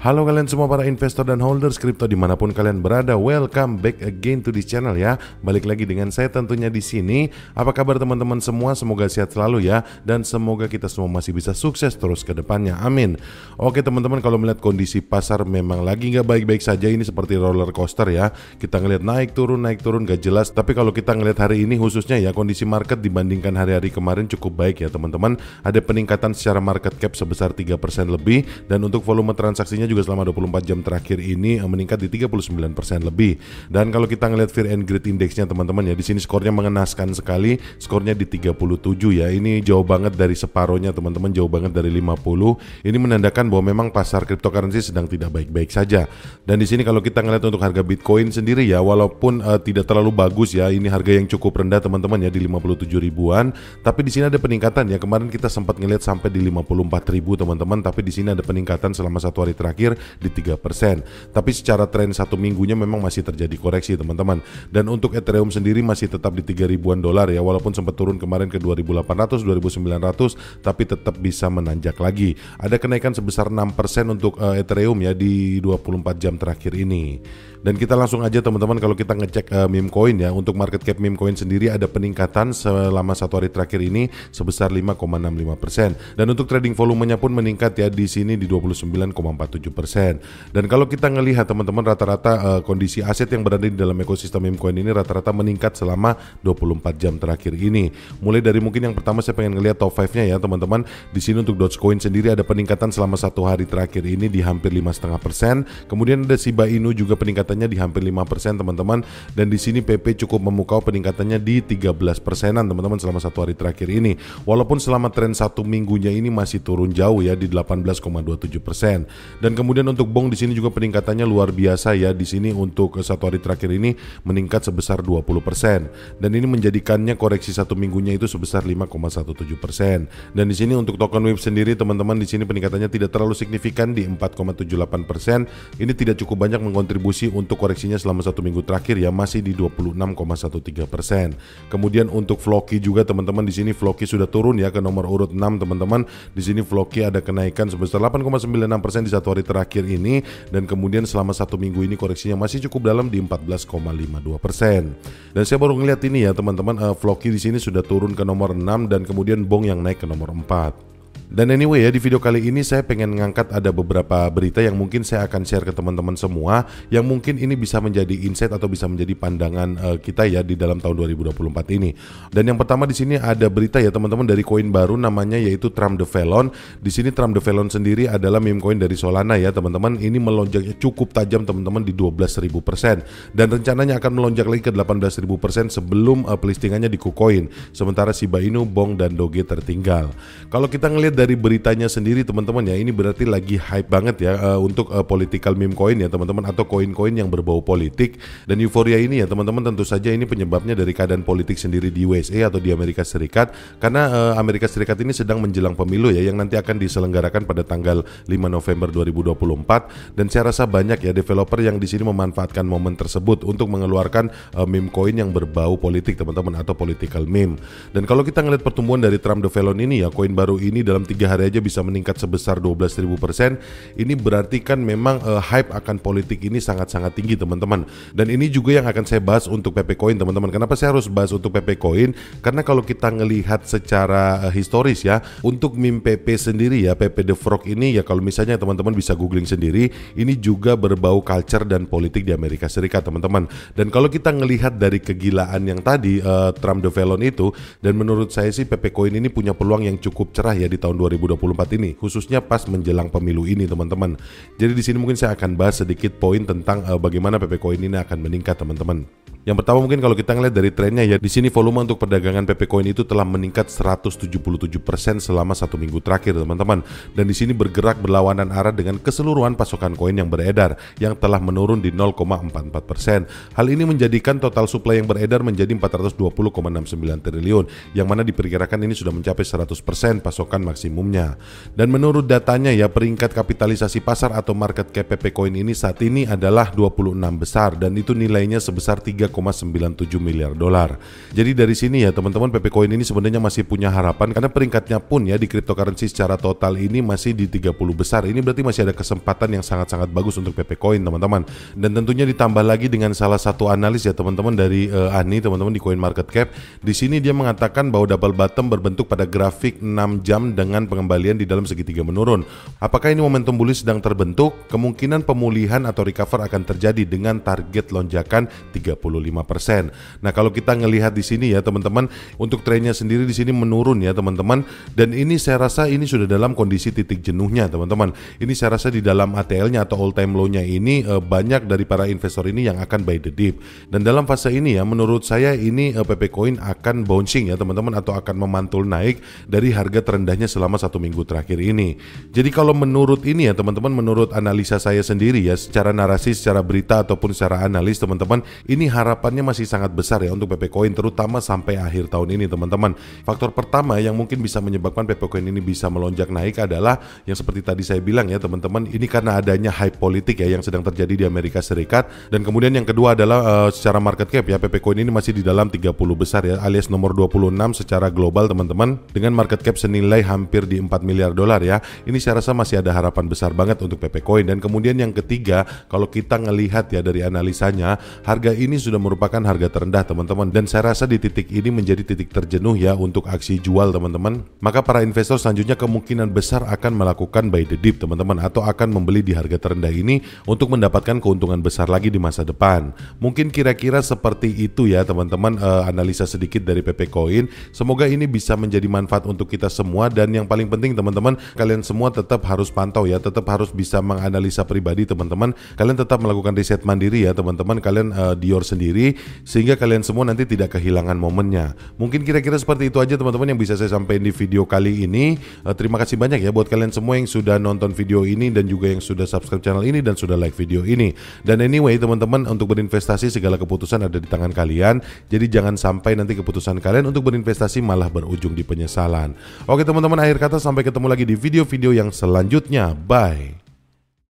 Halo kalian semua para investor dan holders kripto dimanapun kalian berada, welcome back again to this channel ya. Balik lagi dengan saya tentunya di sini. Apa kabar teman-teman semua? Semoga sehat selalu ya, dan semoga kita semua masih bisa sukses terus ke depannya. Amin. Oke teman-teman, kalau melihat kondisi pasar memang lagi nggak baik-baik saja, ini seperti roller coaster ya. Kita ngelihat naik turun gak jelas. Tapi kalau kita ngelihat hari ini khususnya ya, kondisi market dibandingkan hari-hari kemarin cukup baik ya teman-teman. Ada peningkatan secara market cap sebesar 3% lebih, dan untuk volume transaksinya juga selama 24 jam terakhir ini meningkat di 39% lebih. Dan kalau kita ngelihat Fear and Greed Index-nya teman-teman ya, di sini skornya mengenaskan sekali, skornya di 37 ya. Ini jauh banget dari separohnya teman-teman, jauh banget dari 50. Ini menandakan bahwa memang pasar cryptocurrency sedang tidak baik-baik saja. Dan di sini kalau kita ngelihat untuk harga Bitcoin sendiri ya, walaupun tidak terlalu bagus ya, ini harga yang cukup rendah teman-teman ya, di 57 ribuan. Tapi di sini ada peningkatan ya. Kemarin kita sempat ngelihat sampai di 54 ribu teman-teman, tapi di sini ada peningkatan selama satu hari terakhir di 3%. Tapi secara tren satu minggunya memang masih terjadi koreksi teman-teman. Dan untuk Ethereum sendiri masih tetap di 3 ribuan dolar ya, walaupun sempat turun kemarin ke 2800, 2900, tapi tetap bisa menanjak lagi. Ada kenaikan sebesar 6% untuk Ethereum ya di 24 jam terakhir ini. Dan kita langsung aja teman-teman, kalau kita ngecek meme coin ya, untuk market cap meme coin sendiri ada peningkatan selama satu hari terakhir ini sebesar 5,65%. Dan untuk trading volumenya pun meningkat ya, di sini di 29,47%. Dan kalau kita ngelihat teman-teman, rata-rata kondisi aset yang berada di dalam ekosistem meme coin ini rata-rata meningkat selama 24 jam terakhir ini. Mulai dari mungkin yang pertama saya pengen ngelihat top 5-nya ya teman-teman. Di sini untuk Dogecoin sendiri ada peningkatan selama satu hari terakhir ini di hampir 5,5%. Kemudian ada Shiba Inu juga peningkatan di hampir 5% teman-teman, dan di sini PP cukup memukau peningkatannya di 13%-an teman-teman selama satu hari terakhir ini. Walaupun selama tren satu minggunya ini masih turun jauh ya di 18,27%. Dan kemudian untuk Bong di sini juga peningkatannya luar biasa ya. Di sini untuk satu hari terakhir ini meningkat sebesar 20%. Dan ini menjadikannya koreksi satu minggunya itu sebesar 5,17%. Dan di sini untuk token Wave sendiri teman-teman, di sini peningkatannya tidak terlalu signifikan di 4,78%. Ini tidak cukup banyak mengkontribusi untuk koreksinya selama satu minggu terakhir ya, masih di 26,13%. Kemudian untuk Floki juga teman-teman, di sini Floki sudah turun ya ke nomor urut 6 teman-teman. Di sini Floki ada kenaikan sebesar 8,96% di satu hari terakhir ini, dan kemudian selama satu minggu ini koreksinya masih cukup dalam di 14,52%. Dan saya baru ngeliat ini ya teman-teman, Floki di sini sudah turun ke nomor 6, dan kemudian Bong yang naik ke nomor 4. Dan anyway ya, di video kali ini saya pengen ngangkat ada beberapa berita yang mungkin saya akan share ke teman-teman semua, yang mungkin ini bisa menjadi insight atau bisa menjadi pandangan kita ya di dalam tahun 2024 ini. Dan yang pertama di sini ada berita ya teman-teman dari koin baru, namanya yaitu Trump the Felon. Di sini Trump the Felon sendiri adalah meme coin dari Solana ya teman-teman. Ini melonjaknya cukup tajam teman-teman di 12.000%, dan rencananya akan melonjak lagi ke 18.000% sebelum pelistingannya di KuCoin. Sementara Shiba Inu, Bong, dan Doge tertinggal. Kalau kita ngelihat dari beritanya sendiri teman-teman ya, ini berarti lagi hype banget ya untuk political meme coin ya teman-teman, atau koin-koin yang berbau politik. Dan euforia ini ya teman-teman, tentu saja ini penyebabnya dari keadaan politik sendiri di USA atau di Amerika Serikat, karena Amerika Serikat ini sedang menjelang pemilu ya, yang nanti akan diselenggarakan pada tanggal 5 November 2024. Dan saya rasa banyak ya developer yang di sini memanfaatkan momen tersebut untuk mengeluarkan meme coin yang berbau politik teman-teman, atau political meme. Dan kalau kita ngelihat pertumbuhan dari Trump the Felon ini ya, koin baru ini dalam 3 hari aja bisa meningkat sebesar 12.000%. Ini berarti kan memang hype akan politik ini sangat-sangat tinggi teman-teman. Dan ini juga yang akan saya bahas untuk PP Coin teman-teman. Kenapa saya harus bahas untuk PP Coin? Karena kalau kita ngelihat secara historis ya, untuk meme PP sendiri ya, PP The Frog ini ya, kalau misalnya teman-teman bisa googling sendiri, ini juga berbau culture dan politik di Amerika Serikat teman-teman. Dan kalau kita ngelihat dari kegilaan yang tadi Trump the Felon itu, dan menurut saya sih PP Coin ini punya peluang yang cukup cerah ya di tahun 2024 ini, khususnya pas menjelang pemilu ini teman-teman. Jadi di sini mungkin saya akan bahas sedikit poin tentang bagaimana PP Coin ini akan meningkat teman-teman. Yang pertama mungkin kalau kita ngeliat dari trennya ya, di sini volume untuk perdagangan PP Coin itu telah meningkat 177% selama satu minggu terakhir teman-teman. Dan di sini bergerak berlawanan arah dengan keseluruhan pasokan koin yang beredar yang telah menurun di 0,44%. Hal ini menjadikan total supply yang beredar menjadi 420,69 triliun, yang mana diperkirakan ini sudah mencapai 100% pasokan maksimumnya. Dan menurut datanya ya, peringkat kapitalisasi pasar atau market cap PP Coin ini saat ini adalah 26 besar, dan itu nilainya sebesar 3,5 3,97 miliar dolar. Jadi dari sini ya teman-teman, PP Coin ini sebenarnya masih punya harapan karena peringkatnya pun ya di cryptocurrency secara total ini masih di 30 besar. Ini berarti masih ada kesempatan yang sangat-sangat bagus untuk PP Coin teman-teman. Dan tentunya ditambah lagi dengan salah satu analis ya teman-teman dari Ani teman-teman di CoinMarketCap. Di sini dia mengatakan bahwa double bottom berbentuk pada grafik 6 jam dengan pengembalian di dalam segitiga menurun. Apakah ini momentum bullish sedang terbentuk? Kemungkinan pemulihan atau recover akan terjadi dengan target lonjakan 35%. Nah, kalau kita ngelihat di sini ya teman-teman, untuk trennya sendiri di sini menurun ya teman-teman, dan ini saya rasa ini sudah dalam kondisi titik jenuhnya teman-teman. Ini saya rasa di dalam ATL-nya atau all time low-nya ini banyak dari para investor ini yang akan buy the dip. Dan dalam fase ini ya menurut saya ini PP Coin akan bouncing ya teman-teman, atau akan memantul naik dari harga terendahnya selama 1 minggu terakhir ini. Jadi kalau menurut ini ya teman-teman, menurut analisa saya sendiri ya, secara narasi, secara berita ataupun secara analis teman-teman, ini harapannya masih sangat besar ya untuk PP Coin, terutama sampai akhir tahun ini teman-teman. Faktor pertama yang mungkin bisa menyebabkan PP Coin ini bisa melonjak naik adalah yang seperti tadi saya bilang ya teman-teman, ini karena adanya hype politik ya yang sedang terjadi di Amerika Serikat. Dan kemudian yang kedua adalah secara market cap ya, PP Coin ini masih di dalam 30 besar ya, alias nomor 26 secara global teman-teman, dengan market cap senilai hampir di 4 miliar dolar ya. Ini saya rasa masih ada harapan besar banget untuk PP Coin. Dan kemudian yang ketiga, kalau kita ngelihat ya dari analisanya, harga ini sudah merupakan harga terendah teman-teman, dan saya rasa di titik ini menjadi titik terjenuh ya untuk aksi jual teman-teman. Maka para investor selanjutnya kemungkinan besar akan melakukan buy the dip teman-teman, atau akan membeli di harga terendah ini untuk mendapatkan keuntungan besar lagi di masa depan. Mungkin kira-kira seperti itu ya teman-teman, analisa sedikit dari PP Coin. Semoga ini bisa menjadi manfaat untuk kita semua, dan yang paling penting teman-teman, kalian semua tetap harus pantau ya, tetap harus bisa menganalisa pribadi teman-teman. Kalian tetap melakukan riset mandiri ya teman-teman, kalian Dior sendiri, sehingga kalian semua nanti tidak kehilangan momennya. Mungkin kira-kira seperti itu aja teman-teman yang bisa saya sampaikan di video kali ini. Terima kasih banyak ya buat kalian semua yang sudah nonton video ini, dan juga yang sudah subscribe channel ini dan sudah like video ini. Dan anyway teman-teman, untuk berinvestasi segala keputusan ada di tangan kalian. Jadi jangan sampai nanti keputusan kalian untuk berinvestasi malah berujung di penyesalan. Oke teman-teman, akhir kata sampai ketemu lagi di video-video yang selanjutnya. Bye.